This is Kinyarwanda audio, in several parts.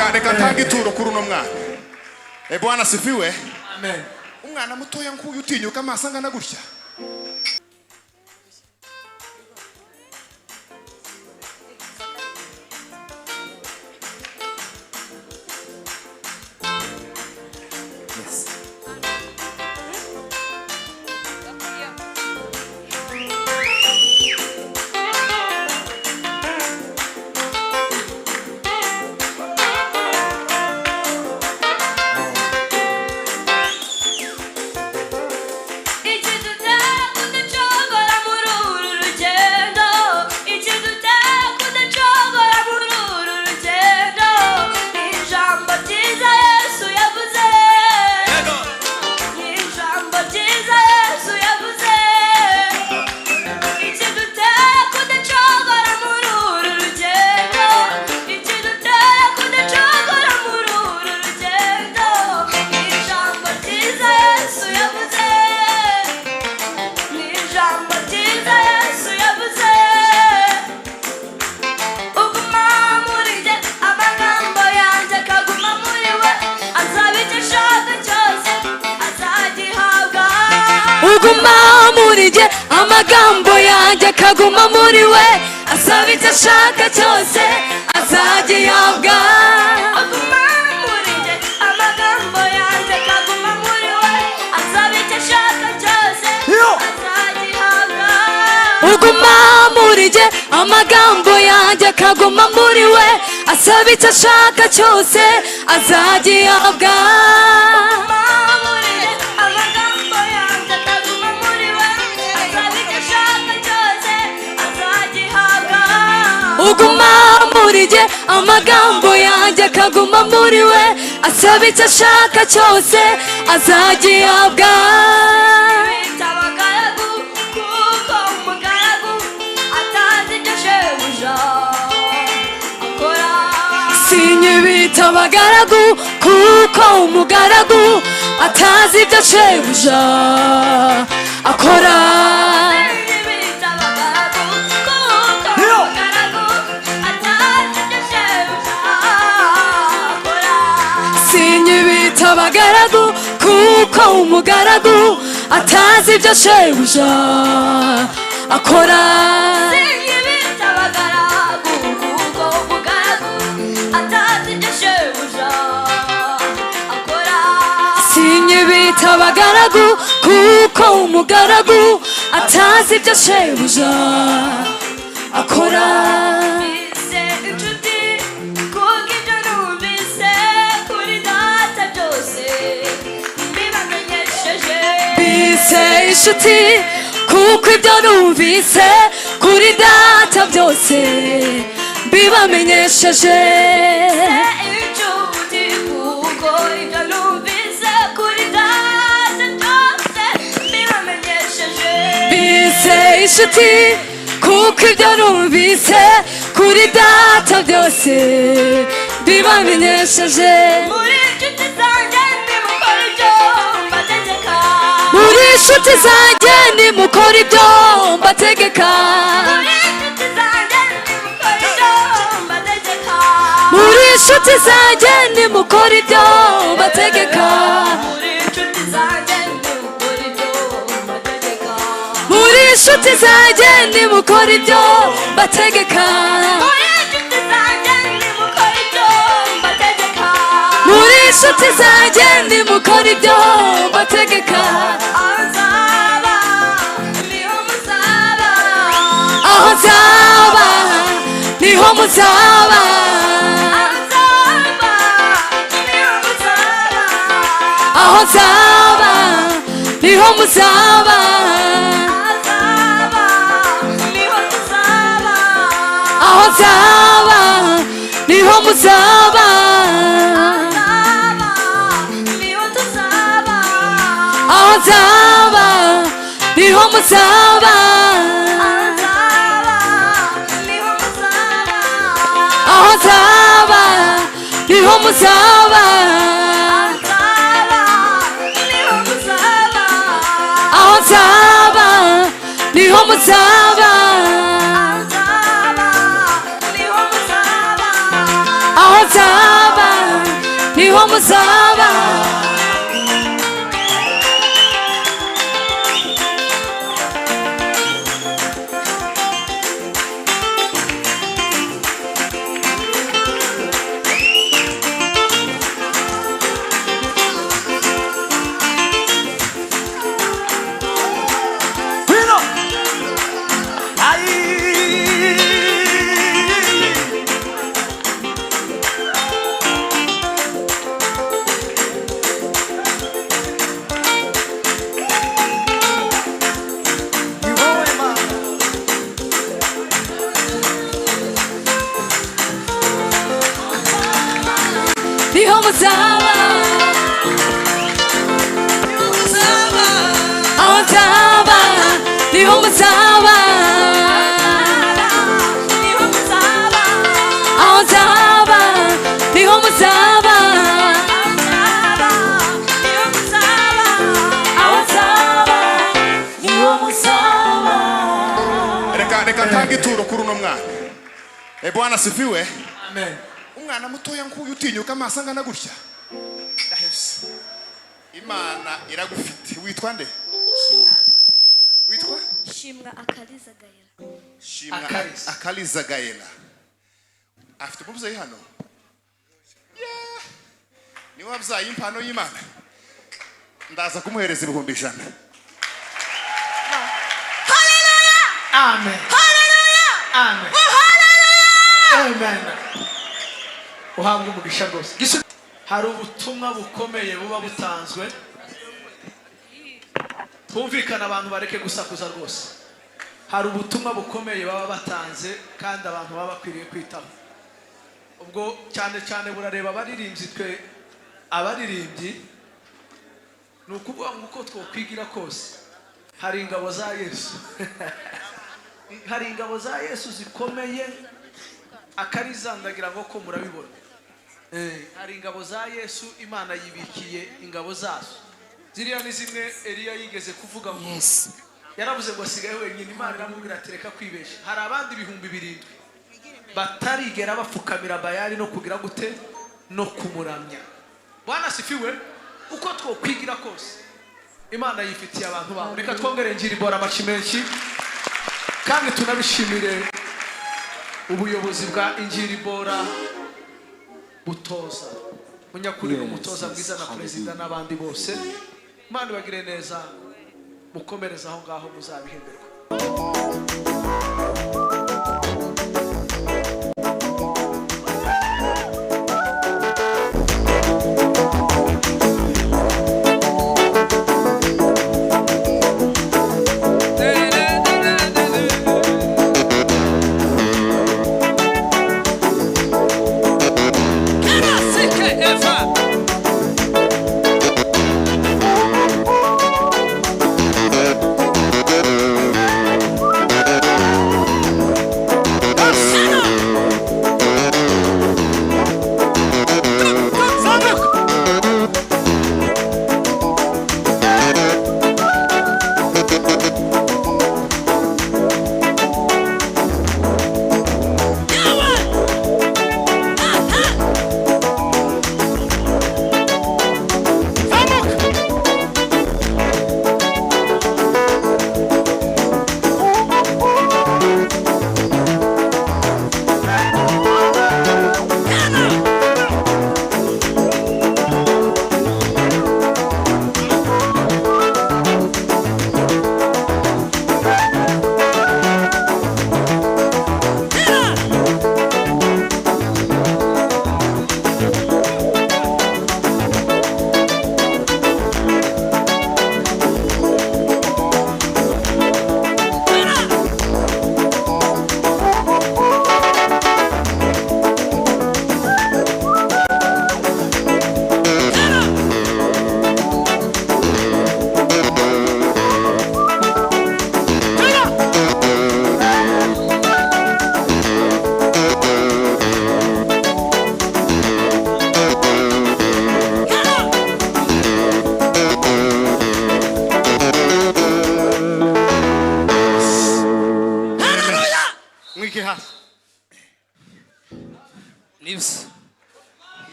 reka ntange ituro kuri uno mwana. Bwana sifiwe. Amen. Umwana mutoya nk'uyu utinyuka amaso angana gutya. Uguma muri je amagambo yanjye akaguma muri we asaba icyo ashaka cyose azagihabwa. Uguma muri je amagambo yanjye akaguma muri we asaba icyo ashaka cyose azagihabwa. Uguma muri je amagambo yanjye akaguma muri we asaba icyo ashaka cyose azagihabwa. Uguma muri je amagambo yanjye akaguma muri we asaba icyo ashaka cyose azagihabwa. Sinyibita abagaragu kuko umugaragu atazi ibyo shebuja akora. Sinyibita abagaragu kuko umugaragu atazi ibyo shebuja akora. Sinyibita abagaragu kuko umugaragu atazi ibyo shebuja akora. Sinyibita abagaragu kuko umugaragu atazi ibyo shebuja akora. Bise inshuti kuko ibyo numvise kuri data byose bibamenyesheje. Inshuti kuko ibyo numvise kuri data byose bibamenyesheje. Bise inshuti kuko ibyo numvise kuri data byose bibamenyesheje. Muri inshuti zanjye nimukora ibyo mbategeka. Muri inshuti zanjye nimukora ibyo mbategeka. Muri inshuti zanjye nimukora ibyo mbategeka. Muri inshuti zanjye nimukora ibyo mbategeka. Aho nzaba niho muzaba. Aho nzaba niho muzaba. Aho nzaba niho muzaba. Aho nzaba niho muzaba. Aho nzaba niho muzaba. Aho nzaba niho muzaba. Aho nzaba niho muzaba. Niho muzaba, aho nzaba, niho muzaba, aho nzaba, niho muzaba, aho nzaba, niho muzaba. Reka ntange ituro kuri uno mwana. Bwana asifiwe. Amen. Umwana mutoya nkuyu utinyuka amaso angana gutya. Ndahevye. Imana iragufite. Witwa nde? Witwa? Shimwa Akariza Gaela. Shimwa Akariza Gaela. Afite umubyeyi hano. Ni wabyaye impano y'Imana. Ndaza kumuhereza 100,000. Hallelujah! Amen. Hallelujah! Amen. Hallelujah! Amen. Uhabwe umugisha rwose. Hari ubutumwa bukomeye buba butanzwe. Twumvikana abantu bareke gusakuza rwose. Hari ubutumwa bukomeye baba batanze kandi abantu baba bakwiriye kwitaho. Ubwo cyane cyane burareba abaririmbyi twe abaririmbyi nukuvuga ngo twokwigira kose. Hari ingabo za Yesu. Hari ingabo za Yesu zikomeye. Akariza ndagira ngo ko murabibona. Hari ingabo za Yesu Imana yibikiye ingabo zazo. Ziriya ni zimwe Eliya yigeze kuvuga ngo yaravuze ngo asigaye wenyine. Imana iramubwira ati reka kwibesha. Hari abandi 7,000 batarigera bapfukamira Bayali no kugira gute no kumuramya. Bwana asifiwe. Uko twokwigira kose Imana yifitiye abantu bawe. Reka twongere Injiri Bora amachi menshi kandi tunabishimire ubuyobozi bwa Injiri Bora butoza munyakuri umutoza mwiza na president n'abandi bose. Imana bagire neza, mukomereza aho ngaho muzabihemberwa.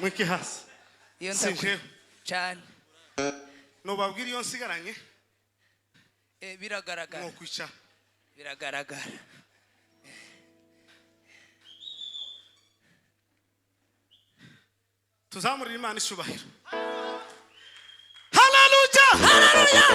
Mwiki hasi. iyo sinjeho cyane nubabwira iyo nsigaranye biragaragara no kwicara biragaragara tuzamurira Imana ishubahiro haleluya haleluya